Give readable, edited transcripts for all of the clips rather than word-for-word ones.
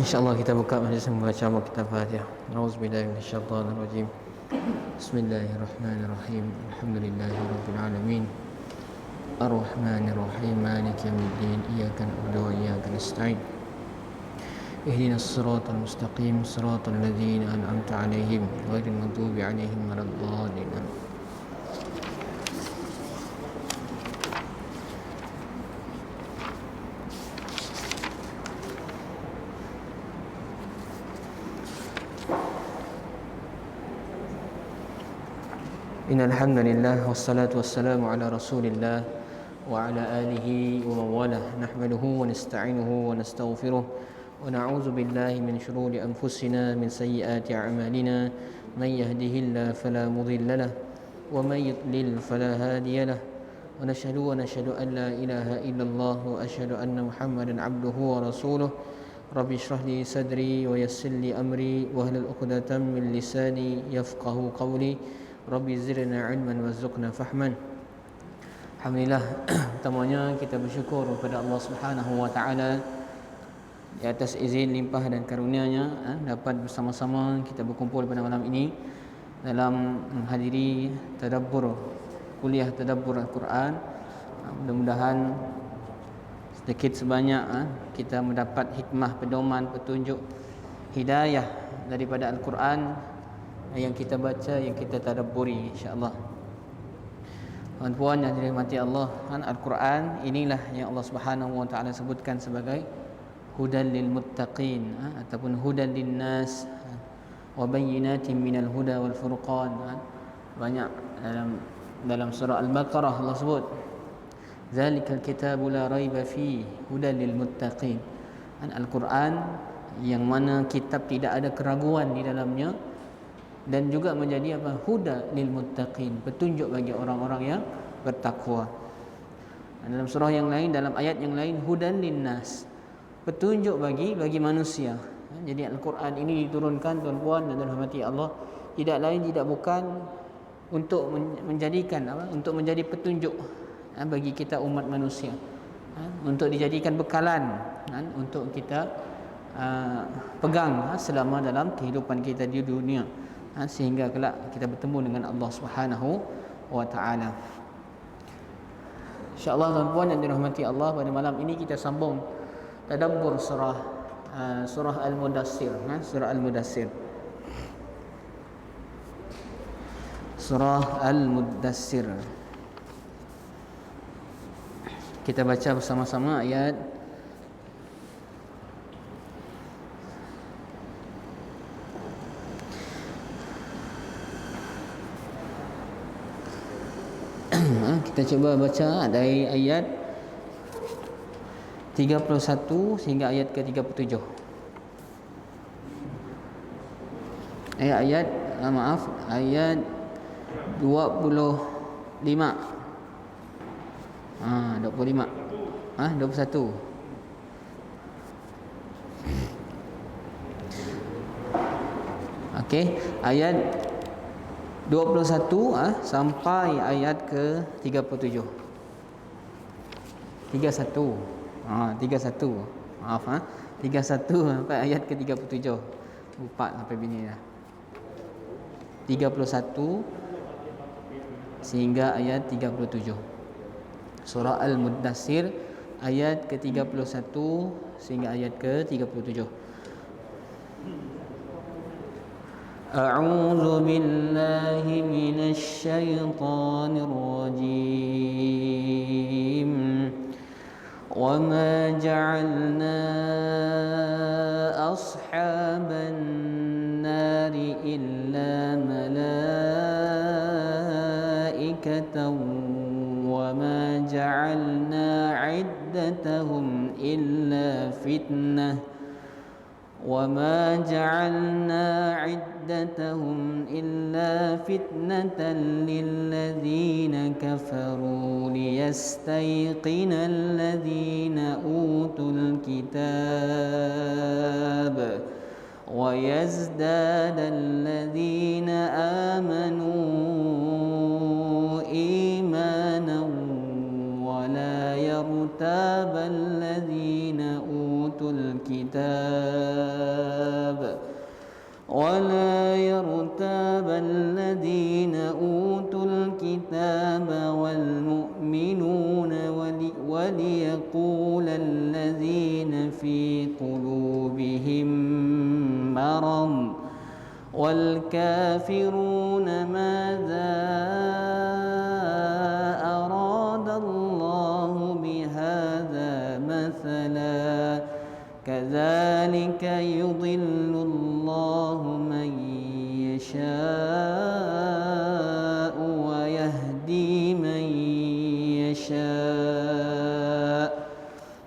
InsyaAllah kita buka majlis membaca kitab Fatihah. Auzubillahi minasyaitonirrajim. Bismillahirrahmanirrahim. Alhamdulillahirabbil alamin. Arrahmanirrahim. Maliki yaumiddin. Iyyaka na'budu wa iyyaka nasta'in. Ihdinas siratal mustaqim, siratal ladzina an'amta 'alaihim, ghairil maghdubi 'alaihim waladdallin. Innal hamdalillah wassalatu wassalamu ala Rasulillah wa ala alihi wa mawalah. Nahmaduhu wa nasta'inuhu wa nastaghfiruh wa na'udzu billahi min shururi anfusina min sayyiati a'malina. Man yahdihillahu fala mudilla lahu wa man yudlil fala hadiya lahu. Wa nashhadu an la ilaha illallah wa ashhadu anna Muhammadan 'abduhu wa rasuluh. Rabbi shrah li sadri wa yassir li amri wa hlul 'uqdatam min lisani yafqahu qawli. Rabbi zidna ilman warzuqna fahman. Alhamdulillah, pertamanya kita bersyukur kepada Allah Subhanahu wa taala di atas izin limpah dan karunia-Nya dapat bersama-sama kita berkumpul pada malam ini dalam menghadiri kuliah tadabbur Al-Quran. Mudah-mudahan sedikit sebanyak kita mendapat hikmah, pedoman, petunjuk, hidayah daripada Al-Quran yang kita baca, yang kita tadabburi, insya-Allah. Tuan-puan yang dirahmati Allah, Al-Quran inilah yang Allah Subhanahu wa taala sebutkan sebagai hudan lil muttaqin ataupun hudan lin nas wa bayyinatin minal huda wal furqan. Banyak dalam surah Al-Baqarah Allah sebut zalikal kitabu la raiba fi hudan lil muttaqin. Al-Quran yang mana kitab tidak ada keraguan di dalamnya dan juga menjadi huda lil muttaqin, petunjuk bagi orang-orang yang bertakwa. Dalam surah yang lain, dalam ayat yang lain, hudan linnas, petunjuk bagi manusia. Jadi Al-Quran ini diturunkan, tuan-puan dan dirahmati Allah, tidak lain tidak bukan untuk untuk menjadi petunjuk bagi kita umat manusia, untuk dijadikan bekalan untuk kita pegang selama dalam kehidupan kita di dunia, sehingga kelak kita bertemu dengan Allah Subhanahu wa taala. Insya-Allah tuan-puan yang dirahmati Allah, pada malam ini kita sambung tadabbur surah Al-Mudaththir, surah Al-Mudaththir. Surah Al-Mudaththir. Kita baca bersama-sama ayat kita coba baca dari ayat 31 sehingga ayat ke-37. Ayat 25. 21. Okey, ayat 21 sampai ayat ke-37. 31. 31. Maaf 31 sampai ayat ke-37. Lupa sampai bini dah. 31 sehingga ayat 37. Surah Al-Mudaththir ayat ke-31 sehingga ayat ke-37. أعوذ بالله من الشيطان الرجيم وما جعلنا أصحاب النار إلا ملائكة وما جعلنا عدتهم إلا فتنة للذين كفروا ليستيقن الذين أوتوا الكتاب ويزداد الذين آمنوا إيمانا ولا يرتاب الذين أوتوا الكتاب ولا يرتاب الذين أوتوا الكتاب والمؤمنون وليقول الذين في قلوبهم مرض والكافرون ماذا أراد الله بهذا مثلا كذلك يضل الله من يشاء ويهدي من يشاء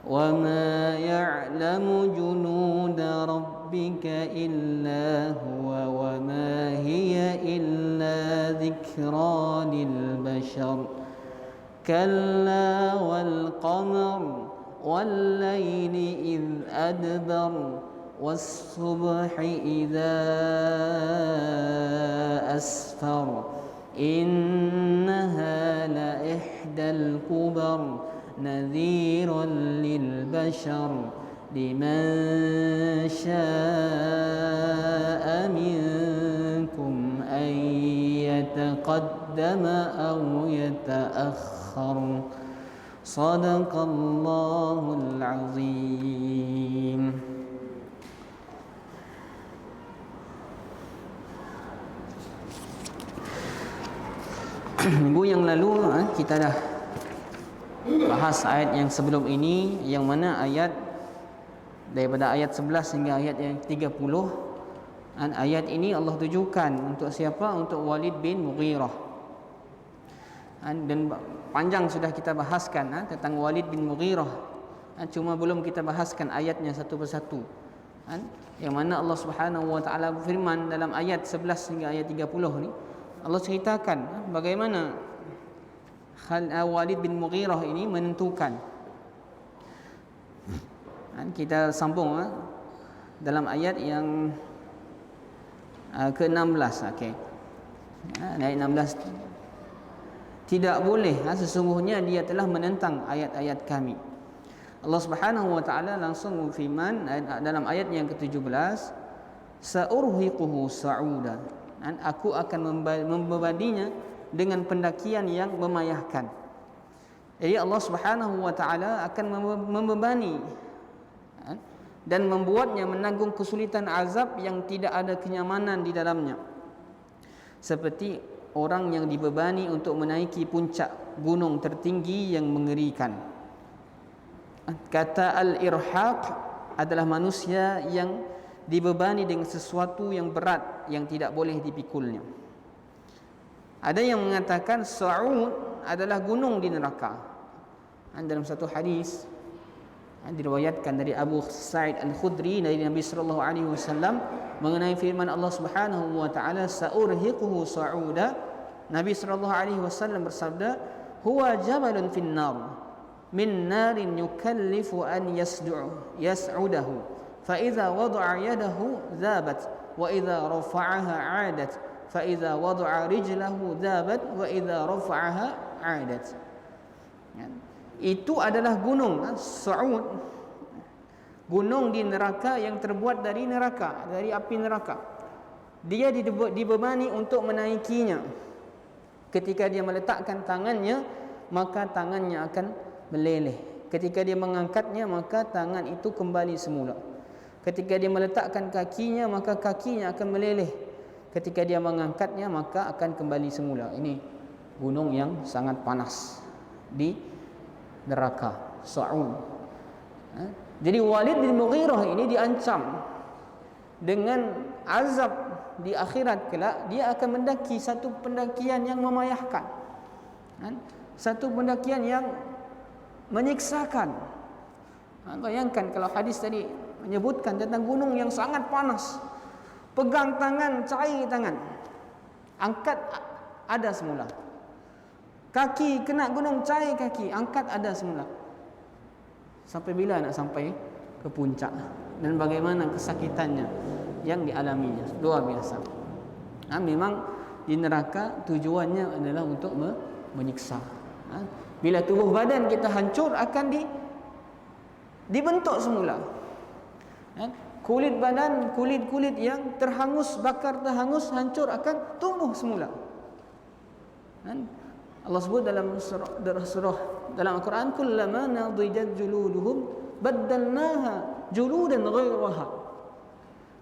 وما يعلم جنود ربك إلا هو وما هي إلا ذكرى للبشر كلا والقمر والليل إذ أدبر والصبح إذا أسفر إنها لإحدى الكبر نذيرا للبشر لمن شاء منكم أن يتقدم أو يتأخر صدق الله العظيم. Minggu yang lalu kita dah bahas ayat yang sebelum ini, yang mana ayat daripada ayat 11 hingga ayat yang 30. Ayat ini Allah tujukan untuk siapa? Untuk Walid bin Mughirah. Dan panjang sudah kita bahaskan tentang Walid bin Mughirah. Cuma belum kita bahaskan ayatnya satu persatu. Yang mana Allah Subhanahu wa taala berfirman dalam ayat 11 hingga ayat 30 ni, Allah ceritakan bagaimana Walid bin Mughirah ini menentukan. Kita sambung dalam ayat yang ke-16. Okey. Ayat 16. Tidak boleh, sesungguhnya dia telah menentang ayat-ayat kami. Allah Subhanahu wa taala langsung berfirman dalam ayat yang ke-17, sa'urhiquhu sa'uda. Aku akan membebaninya dengan pendakian yang memayahkan. Jadi Allah Subhanahu wa taala akan membebani dan membuatnya menanggung kesulitan azab yang tidak ada kenyamanan di dalamnya. Seperti orang yang dibebani untuk menaiki puncak gunung tertinggi yang mengerikan. Kata al-irhaq adalah manusia yang dibebani dengan sesuatu yang berat yang tidak boleh dipikulnya. Ada yang mengatakan Sa'ud adalah gunung di neraka. Dalam satu hadis diriwayatkan dari Abu Sa'id Al-Khudri dari Nabi sallallahu alaihi wasallam mengenai firman Allah Subhanahu wa taala, sa'urhiquhu sa'uda. Nabi sallallahu alaihi wasallam bersabda, huwa jabalun fin nar min narin yukallifu an yas'udahu fa idza wada'a yadahu dhabat wa idza rafa'aha 'adat fa idza wada'a rijlahu dhabat wa idza rafa'aha 'adat. Itu adalah gunung Sa'ud, gunung di neraka yang terbuat dari neraka, dari api neraka. Dia dibebani untuk menaikinya. Ketika dia meletakkan tangannya, maka tangannya akan meleleh. Ketika dia mengangkatnya, maka tangan itu kembali semula. Ketika dia meletakkan kakinya, maka kakinya akan meleleh. Ketika dia mengangkatnya, maka akan kembali semula. Ini gunung yang sangat panas di neraka Sa'ud. Jadi Walid bin Mughirah ini diancam dengan azab di akhirat kelak. Dia akan mendaki satu pendakian yang memayahkan, satu pendakian yang menyiksakan. Bayangkan kalau hadis tadi menyebutkan tentang gunung yang sangat panas, pegang tangan, cair tangan, angkat ada semula. Kaki kena gunung, cair kaki, angkat ada semula. Sampai bila nak sampai ke puncak, dan bagaimana kesakitannya yang dialaminya, luar biasa. Memang di neraka tujuannya adalah untuk menyiksa. Bila tubuh badan kita hancur, akan dibentuk semula. kulit badan, kulit-kulit yang terhangus, bakar, terhangus, hancur akan tumbuh semula. Dan Allah sebut dalam surah dalam Al-Quran, kullama nadijat juluduhum baddalnaha juludan ghairaha.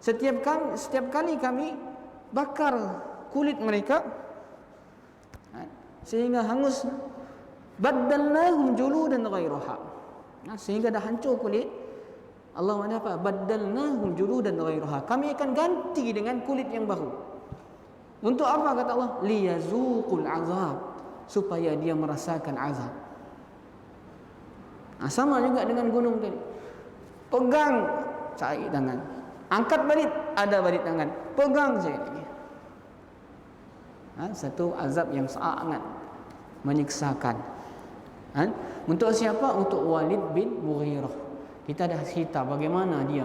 Setiap kali kami bakar kulit mereka sehingga hangus, baddalnahum juludan ghairaha, sehingga dah hancur kulit, Allah apa? Baddalnahum juludan ghairaha, kami akan ganti dengan kulit yang baru. Untuk apa kata Allah? Liyazuqul azab, supaya dia merasakan azab. Sama juga dengan gunung tadi. Pegang, cari tangan. Angkat balik, ada balik tangan. Pegang saya lagi. Satu azab yang sangat menyiksakan. Untuk siapa? Untuk Walid bin Mughirah. Kita dah cerita bagaimana dia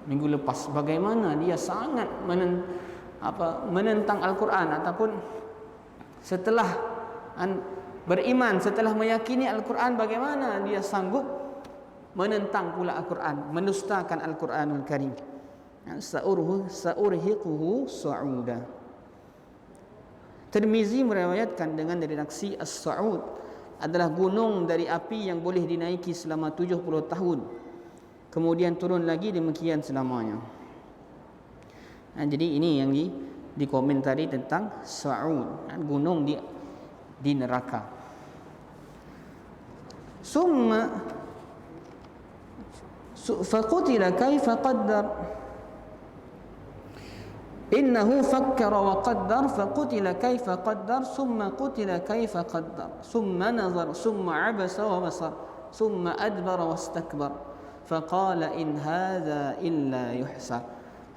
minggu lepas, bagaimana dia sangat menentang Al-Quran, ataupun setelah beriman, setelah meyakini Al-Quran, bagaimana dia sanggup menentang pula Al-Quran, menustakan Al-Quranul Karim. Sa'urhiquhu sa'uda. Tirmizi meriwayatkan dengan redaksi As-Sa'ud adalah gunung dari api yang boleh dinaiki selama 70 tahun, kemudian turun lagi demikian selamanya. Jadi ini yang dikomentari tentang Sa'ud, gunung di neraka. Summa faqutila kaifa qaddar, innahu fakkara wa qaddar, faqutila kaifa qaddar, summa qutila kaifa qaddar, summa nazar, summa abasa wa basar, summa adbara wastakbar, faqala in hadha illa yuhsar.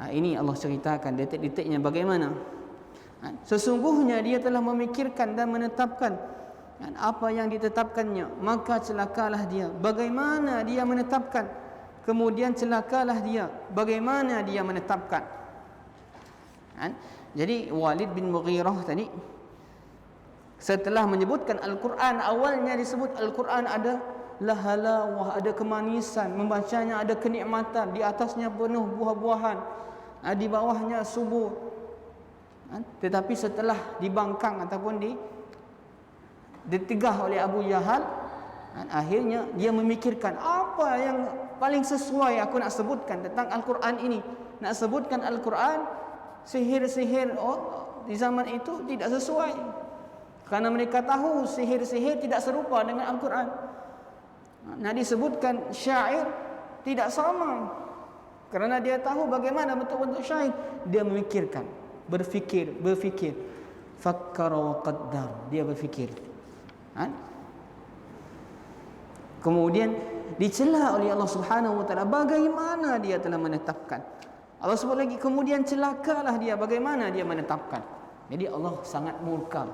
Ini Allah ceritakan detik-detiknya bagaimana sesungguhnya dia telah memikirkan dan menetapkan apa yang ditetapkannya, maka celakalah dia. Bagaimana dia menetapkan, kemudian celakalah dia bagaimana dia menetapkan. Jadi Walid bin Mughirah tadi setelah menyebutkan Al-Quran, awalnya disebut Al-Quran ada halawah, ada kemanisan, membacanya ada kenikmatan, di atasnya penuh buah-buahan, di bawahnya subur. Tetapi setelah dibangkang ataupun ditegah oleh Abu Jahal, akhirnya dia memikirkan apa yang paling sesuai aku nak sebutkan tentang Al-Quran ini. Nak sebutkan Al-Quran, sihir-sihir di zaman itu tidak sesuai, karena mereka tahu sihir-sihir tidak serupa dengan Al-Quran. Nak disebutkan syair tidak sama, kerana dia tahu bagaimana bentuk-bentuk syair. Dia memikirkan, berfikir, fakkara wa qaddar, dia berfikir. Kemudian dicela oleh Allah Subhanahu wa taala bagaimana dia telah menetapkan. Allah sebut lagi, kemudian celakalah dia bagaimana dia menetapkan. Jadi Allah sangat murka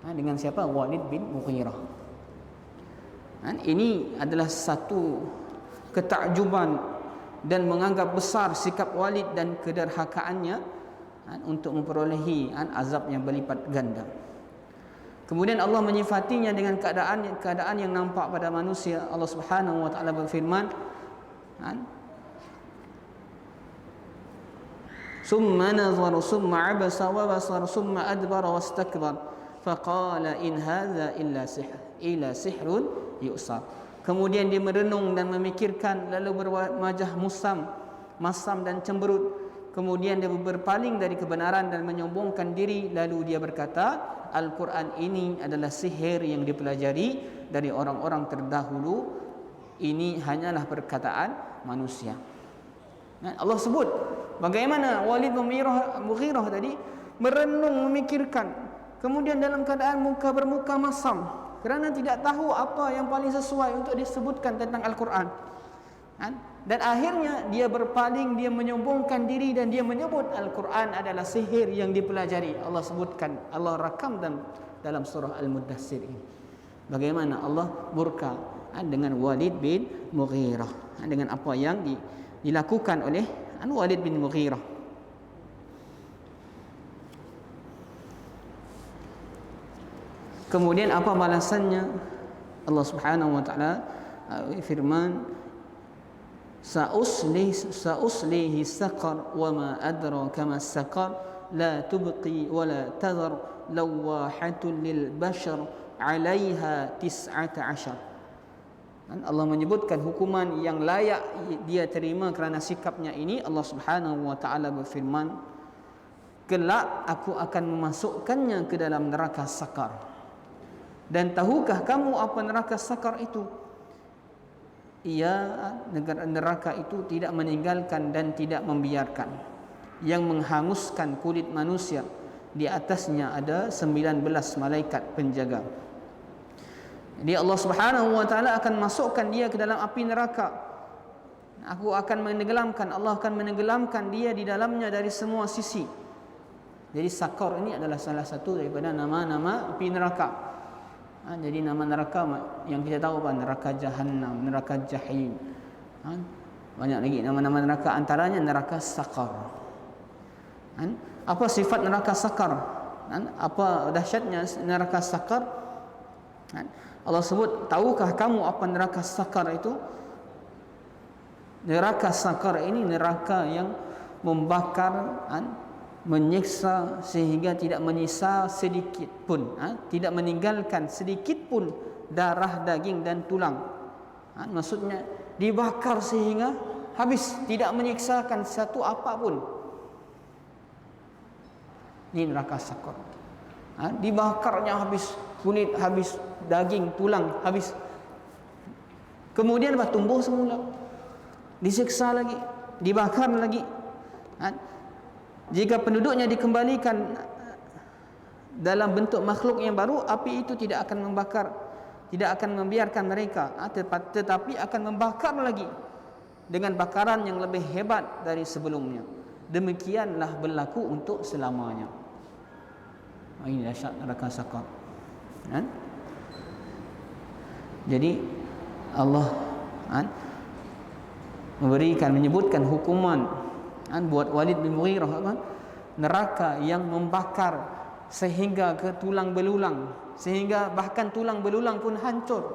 dengan siapa? Walid bin Mughirah. Ini adalah satu ketakjuban dan menganggap besar sikap Walid dan kederhakaannya untuk memperolehi azab yang berlipat ganda. Kemudian Allah menyifatinya dengan keadaan yang nampak pada manusia. Allah Subhanahu wa taala berfirman, summa nazara summa abasa wa basara summa adbara wastakbar faqala in hadza illa sihrun yusar. Kemudian dia merenung dan memikirkan, lalu berwajah masam dan cemberut. Kemudian dia berpaling dari kebenaran dan menyombongkan diri. Lalu dia berkata, Al-Quran ini adalah sihir yang dipelajari dari orang-orang terdahulu. Ini hanyalah perkataan manusia. Allah sebut bagaimana Walid bin Mughirah tadi merenung, memikirkan, kemudian dalam keadaan muka bermuka masam, kerana tidak tahu apa yang paling sesuai untuk disebutkan tentang Al-Quran. Dan akhirnya dia berpaling, dia menyombongkan diri dan dia menyebut Al-Quran adalah sihir yang dipelajari. Allah sebutkan, Allah rakam dalam surah Al-Muddassir ini bagaimana Allah murka dengan Walid bin Mughirah, dengan apa yang dilakukan oleh Walid bin Mughirah. Kemudian apa balasannya? Allah Subhanahu wa taala firman, Sa'uslihi saqar wa ma adraka ma saqar la tubqi wa la tadhar lawahatun lil bashar 'alaiha 19. Allah menyebutkan hukuman yang layak dia terima kerana sikapnya ini. Allah Subhanahu wa taala berfirman, kelak aku akan memasukkannya ke dalam neraka sakar. Dan tahukah kamu apa neraka sakar itu? Neraka itu tidak meninggalkan dan tidak membiarkan, yang menghanguskan kulit manusia. Di atasnya ada 19 malaikat penjaga. Jadi Allah Subhanahu wa taala akan masukkan dia ke dalam api neraka. Allah akan menenggelamkan dia di dalamnya dari semua sisi. Jadi sakar ini adalah salah satu daripada nama-nama api neraka. Jadi nama neraka yang kita tahu apa? Neraka Jahannam, neraka Jahim. Banyak lagi nama-nama neraka, antaranya neraka sakar. Apa sifat neraka sakar? Apa dahsyatnya neraka sakar? Allah sebut, tahukah kamu apa neraka sakar itu? Neraka sakar ini neraka yang membakar, menyiksa sehingga tidak menyisa sedikit pun, tidak meninggalkan sedikit pun darah, daging dan tulang. Maksudnya dibakar sehingga habis, tidak menyiksakan satu apapun. Ini neraka sakar. Dibakarnya habis, kulit habis, daging, tulang habis. Kemudian tumbuh semula, disiksa lagi, dibakar lagi. Jika penduduknya dikembalikan dalam bentuk makhluk yang baru, api itu tidak akan membakar, tidak akan membiarkan mereka, tetapi akan membakar lagi dengan bakaran yang lebih hebat dari sebelumnya. Demikianlah berlaku untuk selamanya. Ini dahsyat neraka sakar. Jadi Allah menyebutkan hukuman buat Walid bin Mughirah, neraka yang membakar sehingga ke tulang belulang, sehingga bahkan tulang belulang pun hancur.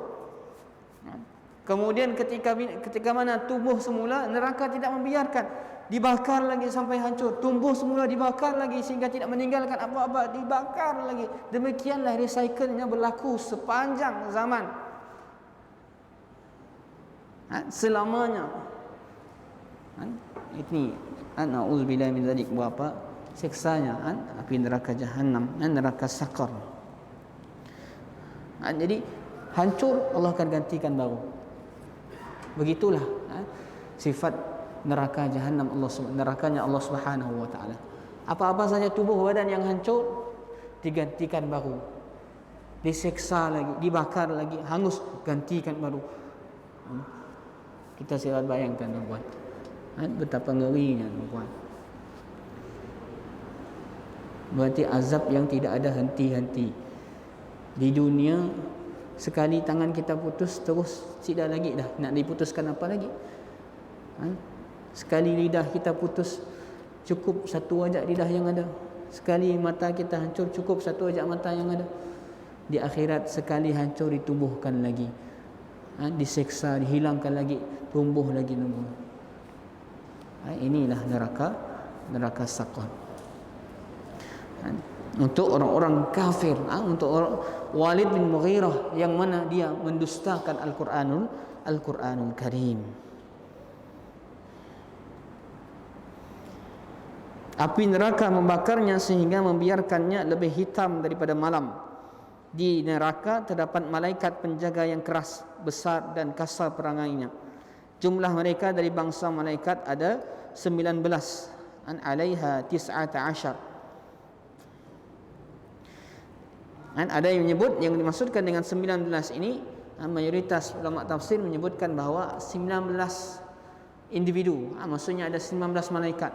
Kemudian ketika mana tumbuh semula, neraka tidak membiarkan, dibakar lagi sampai hancur. Tumbuh semula, dibakar lagi sehingga tidak meninggalkan apa-apa, dibakar lagi. Demikianlah recycle-nya berlaku sepanjang zaman, selamanya. Ini na'udzubillah min dzalik, berapa siksanya api neraka Jahannam, neraka sakar. Jadi hancur, Allah akan gantikan baru. Begitulah sifat neraka Jahannam, nerakanya Allah Subhanahu wa taala. Apa-apa saja tubuh badan yang hancur digantikan baru, disiksa lagi, dibakar lagi, hangus, gantikan baru. Kita silat bayangkan tuan-tuan, betapa ngerinya tuan-tuan. Berarti azab yang tidak ada henti-henti. Di dunia sekali tangan kita putus, terus tidak lagi dah nak diputuskan apa lagi. Sekali lidah kita putus, cukup satu wajak lidah yang ada. Sekali mata kita hancur, cukup satu wajak mata yang ada. Di akhirat sekali hancur ditumbuhkan lagi, diseksa, dihilangkan lagi, tumbuh lagi. Inilah neraka sakar. Untuk orang-orang kafir, untuk Walid bin Mughirah yang mana dia mendustakan Al-Quranul Karim. Api neraka membakarnya sehingga membiarkannya lebih hitam daripada malam. Di neraka terdapat malaikat penjaga yang keras, besar dan kasar perangainya. Jumlah mereka dari bangsa malaikat ada 19. Alaiha 19. Ada yang menyebut, yang dimaksudkan dengan 19 ini, mayoritas ulama tafsir menyebutkan bahawa 19 individu, maksudnya ada 19 malaikat.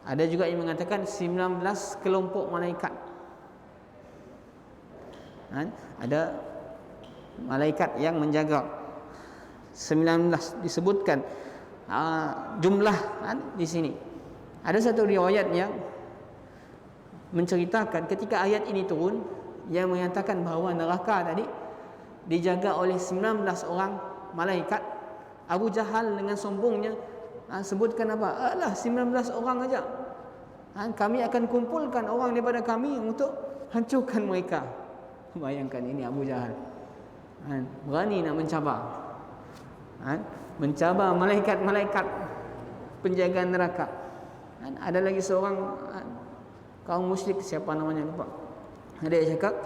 Ada juga yang mengatakan 19 kelompok malaikat. Ada malaikat yang menjaga, 19 disebutkan jumlah di sini. Ada satu riwayat yang menceritakan ketika ayat ini turun, yang menyatakan bahawa neraka tadi dijaga oleh 19 orang malaikat, Abu Jahal dengan sombongnya sebutkan apa? Alah 19 orang aja. Kami akan kumpulkan orang daripada kami untuk hancurkan mereka. Bayangkan ini Abu Jahal. Berani nak mencabar. Mencabar malaikat-malaikat penjaga neraka. Ada lagi seorang kaum musyrik, siapa namanya lupa. Dia cakap,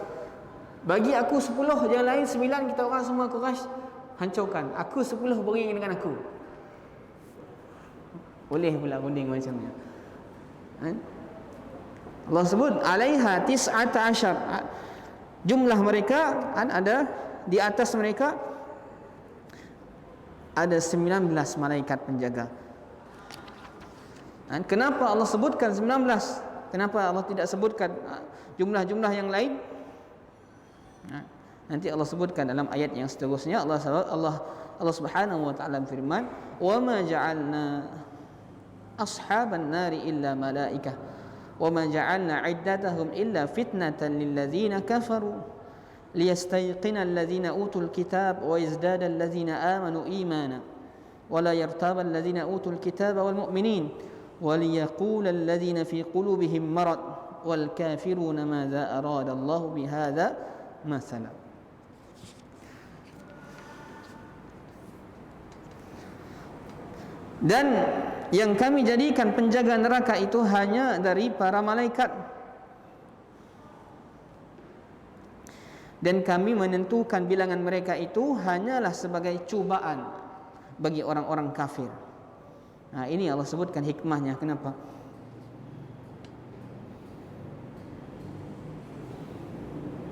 bagi aku 10, yang lain 9 kita orang semua Quraisy hancurkan. Aku 10 beri dengan aku. Boleh pula runding macamnya. Allah sebut alaiha tis'ata asyar. Jumlah mereka ada di atas mereka ada 19 malaikat penjaga. Kenapa Allah sebutkan 19? Kenapa Allah tidak sebutkan jumlah-jumlah yang lain? Nanti Allah sebutkan dalam ayat yang seterusnya. Allah Subhanahu wa taala firman, "Wa ma ja'alna ashaban nari illa malaikah wa ma ja'alna 'iddatahum illa fitnatan lil ladzina kafaru liyastayqina alladhina utul kitab wa yazdada alladhina amanu imana wa la yartaba alladhina utul kitaba wal mu'minin wa liyaqula alladhina fi qulubihim marad wal kafiruna madza arada Allah bihadza mathalan." Dan yang kami jadikan penjaga neraka itu hanya dari para malaikat, dan kami menentukan bilangan mereka itu hanyalah sebagai cubaan bagi orang-orang kafir. Ini Allah sebutkan hikmahnya. Kenapa?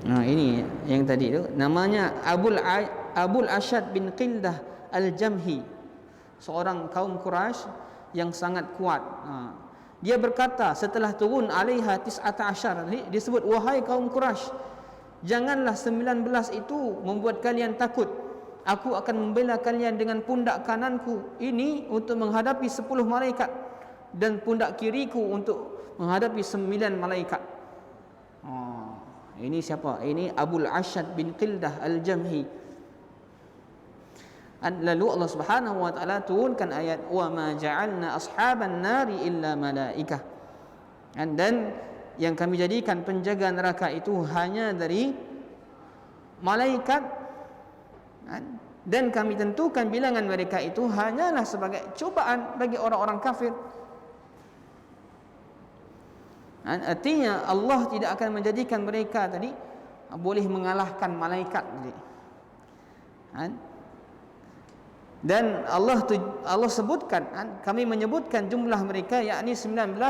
Ini yang tadi itu namanya Abul Ashad bin Qildah Al-Jamhi, seorang kaum Quraisy yang sangat kuat. Dia berkata setelah turun alaiha tis'ata asyar, disebut, wahai kaum Quraisy, janganlah 19 itu membuat kalian takut. Aku akan membela kalian dengan pundak kananku ini untuk menghadapi 10 malaikat, dan pundak kiriku untuk menghadapi 9 malaikat. Ini siapa? Ini Abul Ashad bin Qildah Al-Jamhi. Lalu Allah Subhanahu wa taala turunkan ayat, wa ma ja'alna ashaban nari illa malaikah. Dan yang kami jadikan penjaga neraka itu hanya dari malaikat, dan kami tentukan bilangan mereka itu hanyalah sebagai cubaan bagi orang-orang kafir. Artinya Allah tidak akan menjadikan mereka tadi boleh mengalahkan malaikat tadi. Dan Allah sebutkan, kami menyebutkan jumlah mereka yakni 19.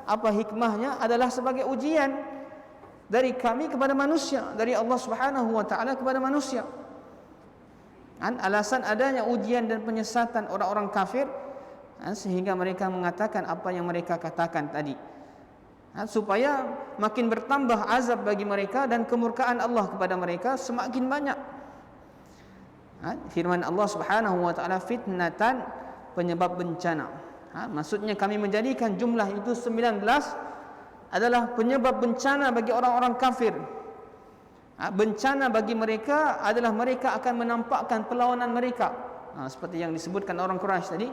Apa hikmahnya? Adalah sebagai ujian dari kami kepada manusia, dari Allah Subhanahu wa taala kepada manusia. Alasan adanya ujian dan penyesatan orang-orang kafir, sehingga mereka mengatakan apa yang mereka katakan tadi, supaya makin bertambah azab bagi mereka dan kemurkaan Allah kepada mereka semakin banyak. Firman Allah Subhanahu wa taala, fitnatan, penyebab bencana. Maksudnya kami menjadikan jumlah itu 19 adalah penyebab bencana bagi orang-orang kafir. Bencana bagi mereka adalah mereka akan menampakkan perlawanan mereka, seperti yang disebutkan orang Quraisy tadi,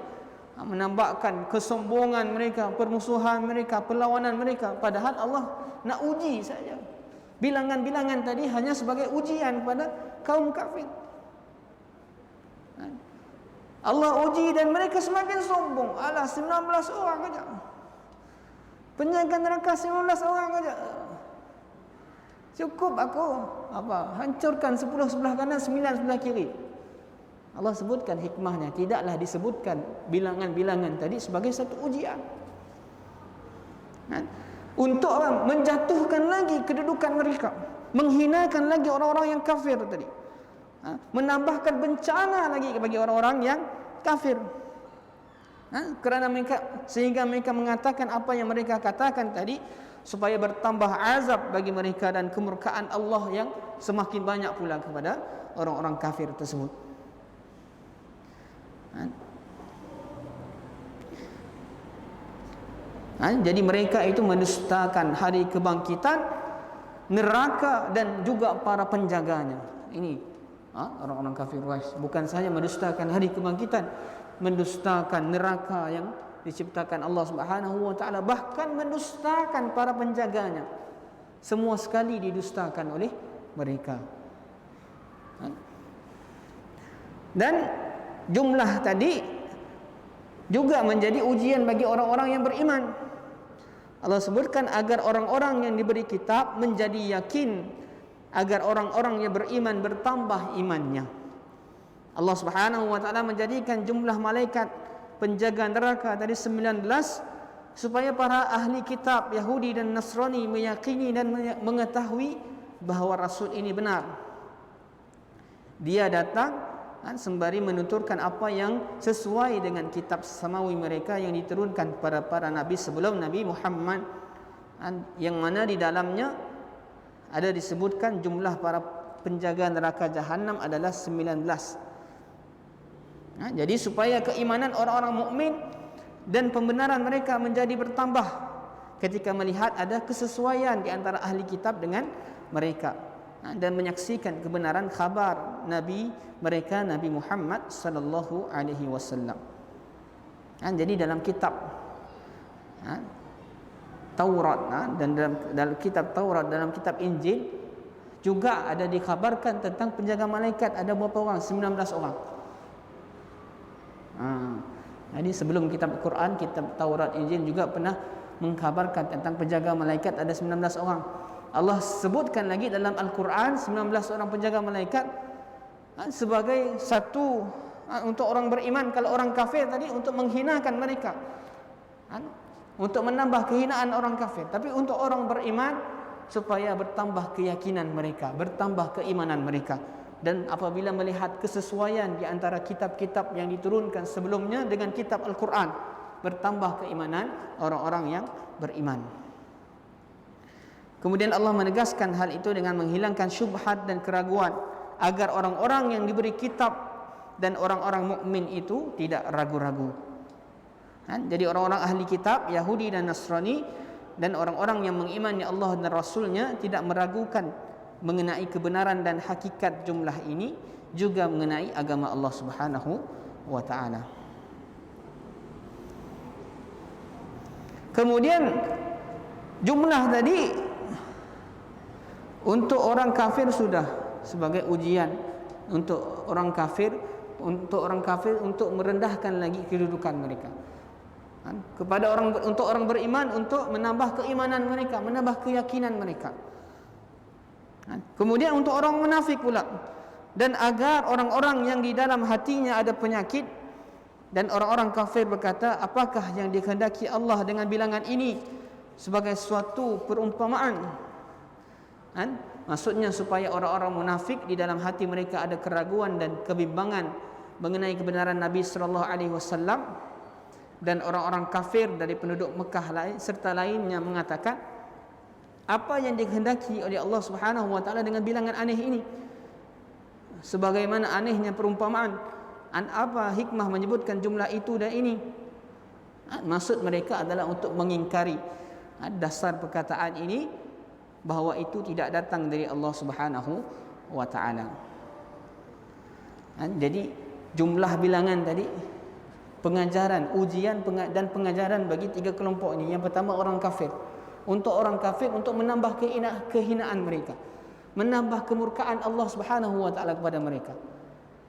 menampakkan kesombongan mereka, permusuhan mereka, perlawanan mereka. Padahal Allah nak uji saja. Bilangan-bilangan tadi hanya sebagai ujian kepada kaum kafir. Allah uji dan mereka semakin sombong. Alah 19 orang saja. Penjaga neraka 19 orang saja. Cukup aku hancurkan 10 sebelah kanan, 9 sebelah kiri. Allah sebutkan hikmahnya, tidaklah disebutkan bilangan-bilangan tadi sebagai satu ujian. Untuk menjatuhkan lagi kedudukan mereka, menghinakan lagi orang-orang yang kafir tadi, menambahkan bencana lagi bagi orang-orang yang kafir. Kerana mereka, sehingga mereka mengatakan apa yang mereka katakan tadi, supaya bertambah azab bagi mereka dan kemurkaan Allah yang semakin banyak pula kepada orang-orang kafir tersebut. Jadi mereka itu mendustakan hari kebangkitan, neraka dan juga para penjaganya. Ini orang-orang kafir Quraisy. Bukan sahaja mendustakan hari kebangkitan, mendustakan neraka yang diciptakan Allah Subhanahu wa taala, bahkan mendustakan para penjaganya. Semua sekali didustakan oleh mereka. Dan jumlah tadi juga menjadi ujian bagi orang-orang yang beriman. Allah sebutkan agar orang-orang yang diberi kitab menjadi yakin, agar orang-orang yang beriman bertambah imannya. Allah Subhanahu wa taala menjadikan jumlah malaikat penjaga neraka tadi 19 supaya para ahli kitab Yahudi dan Nasrani meyakini dan mengetahui bahawa Rasul ini benar. Dia datang sembari menuturkan apa yang sesuai dengan kitab samawi mereka yang diturunkan kepada para nabi sebelum Nabi Muhammad, yang mana di dalamnya ada disebutkan jumlah para penjaga neraka jahanam adalah 19. Jadi supaya keimanan orang-orang mukmin dan pembenaran mereka menjadi bertambah ketika melihat ada kesesuaian di antara ahli kitab dengan mereka, dan menyaksikan kebenaran khabar Nabi mereka, Nabi Muhammad sallallahu alaihi wasallam. Jadi dalam kitab Taurat dan dalam kitab Taurat, dalam kitab Injil juga ada dikhabarkan tentang penjaga malaikat ada berapa orang? 19 orang. Jadi sebelum kitab Quran, kitab Taurat, Injil juga pernah mengkhabarkan tentang penjaga malaikat ada 19 orang. Allah sebutkan lagi dalam Al-Quran 19 orang penjaga malaikat sebagai satu untuk orang beriman. Kalau orang kafir tadi untuk menghinakan mereka, untuk menambah kehinaan orang kafir. Tapi untuk orang beriman supaya bertambah keyakinan mereka, bertambah keimanan mereka. Dan apabila melihat kesesuaian di antara kitab-kitab yang diturunkan sebelumnya dengan kitab Al-Quran, bertambah keimanan orang-orang yang beriman. Kemudian Allah menegaskan hal itu dengan menghilangkan syubhat dan keraguan, agar orang-orang yang diberi kitab dan orang-orang mukmin itu tidak ragu-ragu. Jadi orang-orang ahli kitab Yahudi dan Nasrani dan orang-orang yang mengimani Allah dan Rasulnya tidak meragukan mengenai kebenaran dan hakikat jumlah ini, juga mengenai agama Allah Subhanahu wa taala. Kemudian jumlah tadi untuk orang kafir sudah sebagai ujian untuk orang kafir, untuk merendahkan lagi kedudukan mereka. Kepada untuk orang beriman, untuk menambah keimanan mereka, menambah keyakinan mereka. Kemudian untuk orang munafik pula, dan agar orang-orang yang di dalam hatinya ada penyakit, dan orang-orang kafir berkata, apakah yang dikehendaki Allah dengan bilangan ini, sebagai suatu perumpamaan. Maksudnya supaya orang-orang munafik di dalam hati mereka ada keraguan dan kebimbangan mengenai kebenaran Nabi sallallahu alaihi wasallam, dan orang-orang kafir dari penduduk Mekah lain serta lainnya mengatakan, apa yang dikehendaki oleh Allah Subhanahu wa taala dengan bilangan aneh ini? Sebagaimana anehnya perumpamaan. Apa hikmah menyebutkan jumlah itu dan ini? Maksud mereka adalah untuk mengingkari dasar perkataan ini, bahawa itu tidak datang dari Allah Subhanahu wa taala. Jadi jumlah bilangan tadi, pengajaran, ujian dan pengajaran bagi tiga kelompok ini. Yang pertama orang kafir. Untuk orang kafir, untuk menambah kehinaan mereka, menambah kemurkaan Allah Subhanahu wa taala kepada mereka.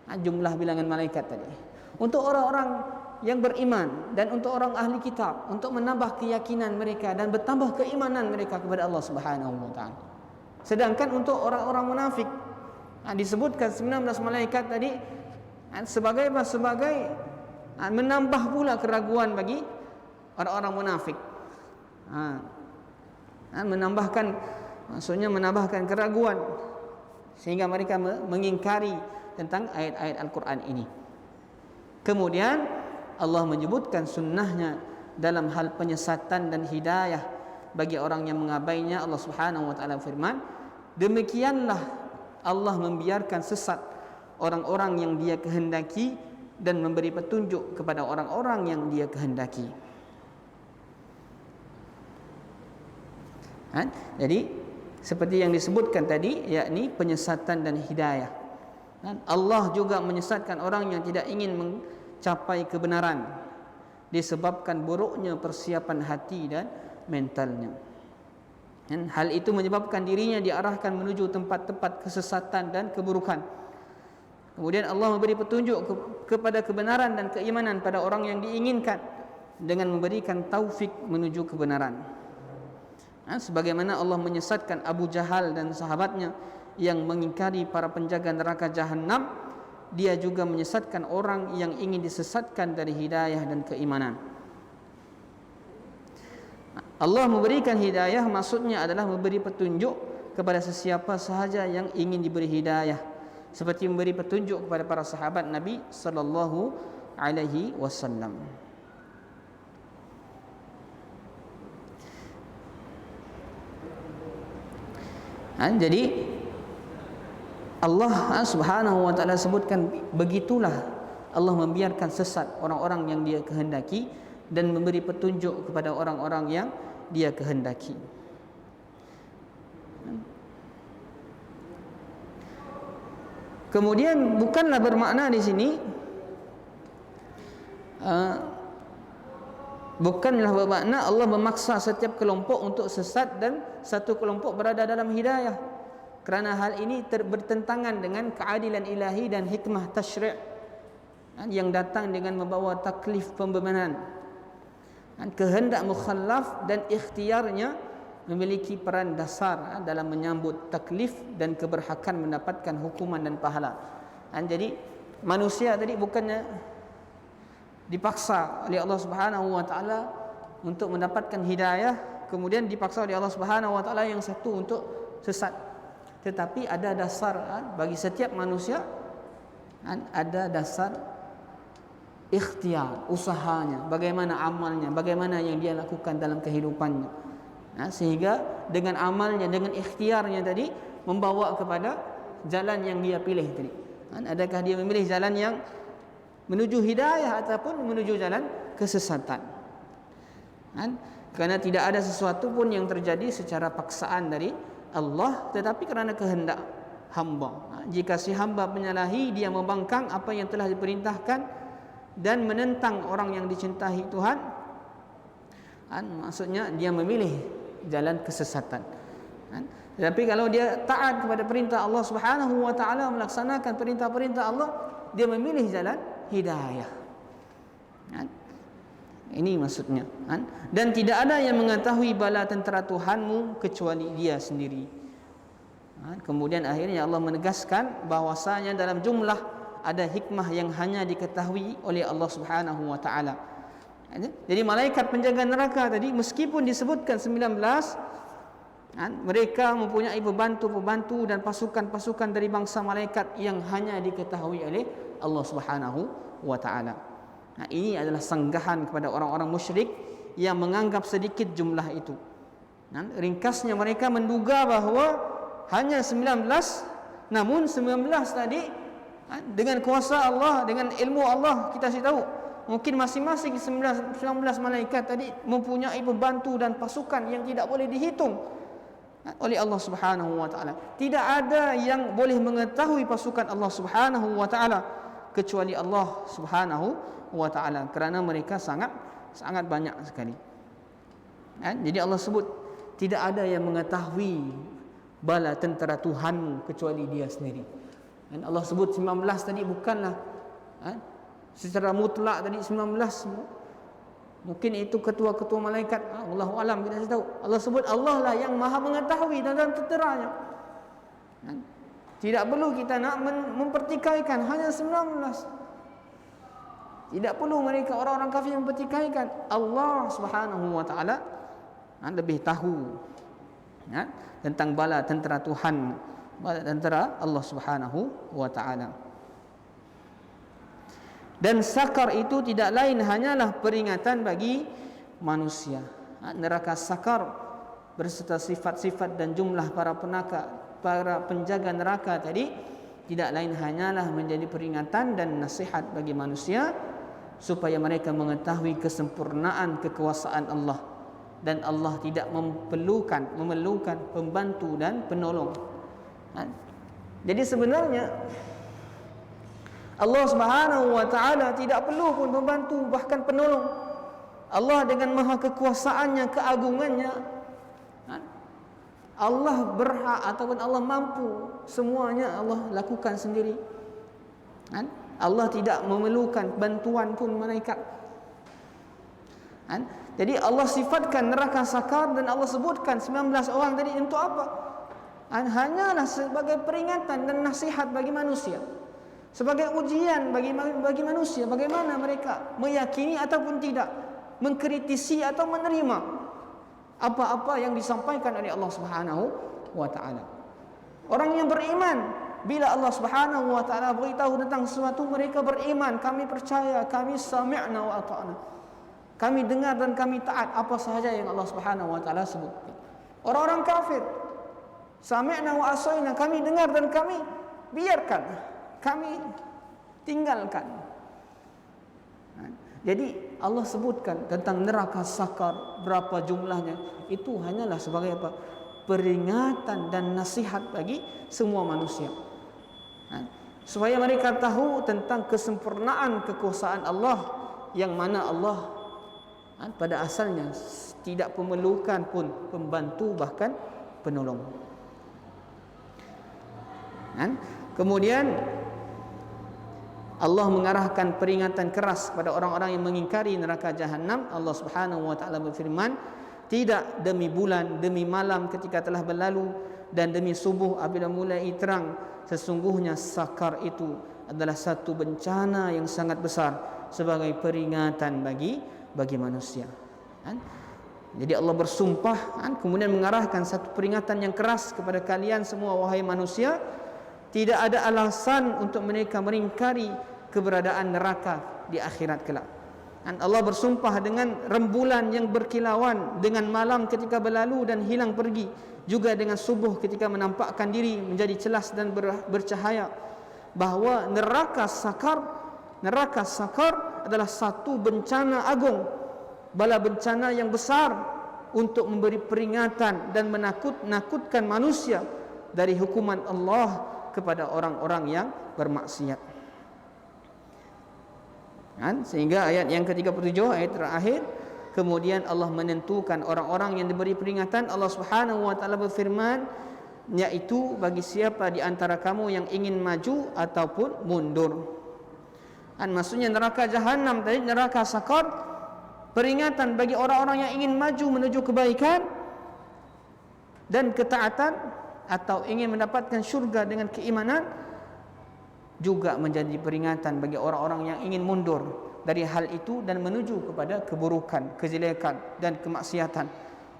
Jumlah bilangan malaikat tadi. Untuk orang-orang yang beriman dan untuk orang ahli kitab, untuk menambah keyakinan mereka dan bertambah keimanan mereka kepada Allah Subhanahu wa taala. Sedangkan untuk orang-orang munafik, disebutkan 19 malaikat tadi sebagai menambah pula keraguan bagi orang-orang munafik. Maksudnya menambahkan keraguan sehingga mereka mengingkari tentang ayat-ayat Al-Quran ini. Kemudian Allah menyebutkan sunnahnya dalam hal penyesatan dan hidayah bagi orang yang mengabainya. Allah Subhanahu wa taala firman, demikianlah Allah membiarkan sesat orang-orang yang Dia kehendaki dan memberi petunjuk kepada orang-orang yang Dia kehendaki. Jadi seperti yang disebutkan tadi, yakni penyesatan dan hidayah. Allah juga menyesatkan orang yang tidak ingin mencapai kebenaran disebabkan buruknya persiapan hati dan mentalnya. Dan hal itu menyebabkan dirinya diarahkan menuju tempat-tempat kesesatan dan keburukan. Kemudian Allah memberi petunjuk kepada kebenaran dan keimanan pada orang yang diinginkan dengan memberikan taufik menuju kebenaran. Sebagaimana Allah menyesatkan Abu Jahal dan sahabatnya yang mengingkari para penjaga neraka Jahannam, dia juga menyesatkan orang yang ingin disesatkan dari hidayah dan keimanan. Allah memberikan hidayah maksudnya adalah memberi petunjuk kepada sesiapa sahaja yang ingin diberi hidayah, seperti memberi petunjuk kepada para sahabat Nabi sallallahu alaihi wasallam. Jadi Allah Subhanahu wa taala sebutkan begitulah Allah membiarkan sesat orang-orang yang Dia kehendaki dan memberi petunjuk kepada orang-orang yang Dia kehendaki. Kemudian bukanlah bermakna di sini bukanlah bermakna Allah memaksa setiap kelompok untuk sesat dan satu kelompok berada dalam hidayah, kerana hal ini bertentangan dengan keadilan ilahi dan hikmah tasyri' yang datang dengan membawa taklif pembebanan. Kehendak mukhallaf dan ikhtiarnya memiliki peran dasar dalam menyambut taklif dan keberhakan mendapatkan hukuman dan pahala. Jadi manusia tadi bukannya dipaksa oleh Allah Subhanahu wa taala untuk mendapatkan hidayah, kemudian dipaksa oleh Allah Subhanahu wa taala yang satu untuk sesat. Tetapi ada dasar bagi setiap manusia, ada dasar ikhtiar, usahanya, bagaimana amalnya, bagaimana yang dia lakukan dalam kehidupannya. Sehingga dengan amalnya, dengan ikhtiarnya tadi membawa kepada jalan yang dia pilih tadi. Adakah dia memilih jalan yang menuju hidayah ataupun menuju jalan kesesatan? Kerana tidak ada sesuatu pun yang terjadi secara paksaan dari Allah, tetapi kerana kehendak hamba. Jika si hamba menyalahi, dia membangkang apa yang telah diperintahkan dan menentang orang yang dicintai Tuhan, maksudnya dia memilih jalan kesesatan. Tetapi kalau dia taat kepada perintah Allah Subhanahu wa taala, melaksanakan perintah-perintah Allah, dia memilih jalan hidayah. Ini maksudnya. Dan tidak ada yang mengetahui bala tentera Tuhanmu kecuali Dia sendiri. Kemudian akhirnya Allah menegaskan bahwasanya dalam jumlah ada hikmah yang hanya diketahui oleh Allah Subhanahu wa taala. Jadi malaikat penjaga neraka tadi meskipun disebutkan 19, mereka mempunyai pembantu-pembantu dan pasukan-pasukan dari bangsa malaikat yang hanya diketahui oleh Allah Subhanahu wa taala. Ini adalah sanggahan kepada orang-orang musyrik yang menganggap sedikit jumlah itu. Ringkasnya mereka menduga bahawa hanya 19, namun 19 tadi dengan kuasa Allah, dengan ilmu Allah, kita sudah tahu mungkin masing-masing 19 malaikat tadi mempunyai pembantu dan pasukan yang tidak boleh dihitung oleh Allah Subhanahu wa taala. Tidak ada yang boleh mengetahui pasukan Allah Subhanahu wa taala kecuali Allah Subhanahu wa taala, kerana mereka sangat banyak sekali. Jadi Allah sebut tidak ada yang mengetahui bala tentera Tuhanmu kecuali Dia sendiri. Dan Allah sebut 19 tadi bukanlah secara mutlak tadi 19, mungkin itu ketua-ketua malaikat, Allahu alam, kita tahu. Allah sebut Allah lah yang maha mengetahui tentang tenteranya. Tidak perlu kita nak mempertikaikan hanya 19. Tidak perlu mereka orang-orang kafir mempertikaikan. Allah Subhanahu wa taala lebih tahu tentang bala tentera Tuhan, bala tentera Allah Subhanahu wa taala. Dan sakar itu tidak lain hanyalah peringatan bagi manusia. Neraka sakar berserta sifat-sifat dan jumlah para penjaga neraka tadi tidak lain hanyalah menjadi peringatan dan nasihat bagi manusia supaya mereka mengetahui kesempurnaan kekuasaan Allah, dan Allah tidak memerlukan pembantu dan penolong. Jadi sebenarnya Allah Subhanahu wa taala tidak perlu pun pembantu, bahkan penolong. Allah dengan maha kekuasaannya, keagungannya, Allah berhak ataupun Allah mampu semuanya Allah lakukan sendiri. Allah tidak memerlukan bantuan pun malaikat. Jadi Allah sifatkan neraka sakar dan Allah sebutkan 19 orang tadi untuk apa? Hanyalah sebagai peringatan dan nasihat bagi manusia, sebagai ujian bagi manusia bagaimana mereka meyakini ataupun tidak, mengkritisi atau menerima apa-apa yang disampaikan oleh Allah Subhanahu wa taala. Orang yang beriman, bila Allah Subhanahu wa taala beritahu tentang sesuatu, mereka beriman, kami percaya, kami sami'na wa ata'na. Kami dengar dan kami taat apa sahaja yang Allah Subhanahu wa taala sebutkan. Orang-orang kafir, sami'na wa asaina, kami dengar dan kami biarkan, kami tinggalkan. Jadi Allah sebutkan tentang neraka sakar, berapa jumlahnya, itu hanyalah sebagai apa? Peringatan dan nasihat bagi semua manusia, supaya mereka tahu tentang kesempurnaan kekuasaan Allah, yang mana Allah pada asalnya tidak memerlukan pun pembantu, bahkan penolong. Kemudian Allah mengarahkan peringatan keras kepada orang-orang yang mengingkari neraka jahanam. Allah Subhanahu wa taala berfirman, tidak demi bulan, demi malam ketika telah berlalu, dan demi subuh apabila mulai terang, sesungguhnya sakar itu adalah satu bencana yang sangat besar sebagai peringatan bagi manusia. Jadi Allah bersumpah, kemudian mengarahkan satu peringatan yang keras kepada kalian semua wahai manusia. Tidak ada alasan untuk mereka mengingkari keberadaan neraka di akhirat kelak. Dan Allah bersumpah dengan rembulan yang berkilauan, dengan malam ketika berlalu dan hilang pergi, juga dengan subuh ketika menampakkan diri menjadi celas dan bercahaya, bahawa neraka sakar adalah satu bencana agung, bala bencana yang besar untuk memberi peringatan dan menakutkan manusia dari hukuman Allah kepada orang-orang yang bermaksiat. Sehingga ayat yang ke-37, ayat terakhir, kemudian Allah menentukan orang-orang yang diberi peringatan. Allah Subhanahu wa taala berfirman, yaitu bagi siapa di antara kamu yang ingin maju ataupun mundur. Maksudnya neraka jahanam tadi, neraka sakar, peringatan bagi orang-orang yang ingin maju menuju kebaikan dan ketaatan, atau ingin mendapatkan syurga dengan keimanan, juga menjadi peringatan bagi orang-orang yang ingin mundur dari hal itu dan menuju kepada keburukan, kejelekan dan kemaksiatan,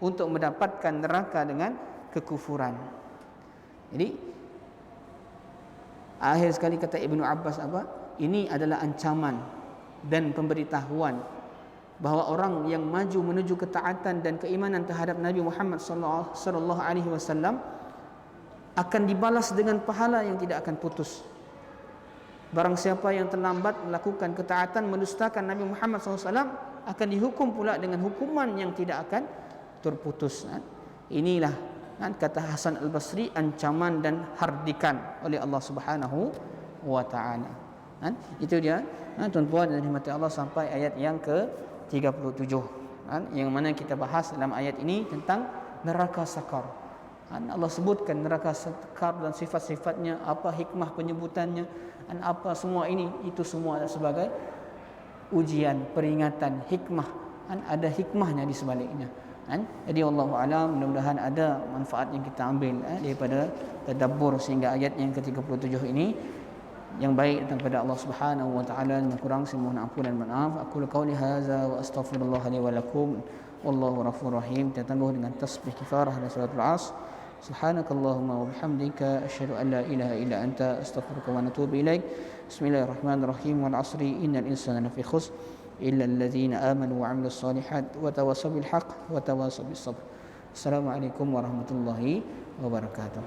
untuk mendapatkan neraka dengan kekufuran. Jadi akhir sekali kata Ibnu Abbas apa? Ini adalah ancaman dan pemberitahuan bahawa orang yang maju menuju ketaatan dan keimanan terhadap Nabi Muhammad sallallahu alaihi wasallam akan dibalas dengan pahala yang tidak akan putus. Barang siapa yang terlambat melakukan ketaatan, mendustakan Nabi Muhammad SAW, akan dihukum pula dengan hukuman yang tidak akan terputus. Inilah kata Hasan Al-Basri, ancaman dan hardikan oleh Allah Subhanahu wa taala. Itu dia, tuan-tuan dan dirahmati Allah, sampai ayat yang ke-37, yang mana kita bahas dalam ayat ini tentang neraka sakar. Allah sebutkan neraka sakar dan sifat-sifatnya, apa hikmah penyebutannya, dan apa semua ini, itu semua sebagai ujian, peringatan, hikmah. Ada hikmahnya di sebaliknya. Jadi wallahu a'lam, mudah-mudahan ada manfaat yang kita ambil daripada tadabbur sehingga ayat yang ke-37 ini. Yang baik datang kepada Allah Subhanahu wa taala, yang kurang saya mohon ampun dan maaf. Aku qauli hadza wa astaghfirullah li wa lakum. Wallahu ghafurur rahim. Kita tangguh dengan tasbih kifarah dan salatul asr. Subhanakallahumma wa bihamdika asyhadu an la ilaha illa anta astaghfiruka wa atubu ilaik. Bismillahirrahmanirrahim. Wal 'asri innal insana lafi khusr illa alladhina amanu wa 'amilus solihat wa tawassaw bil haqq wa tawassaw bis sabr. Assalamualaikum warahmatullahi wabarakatuh.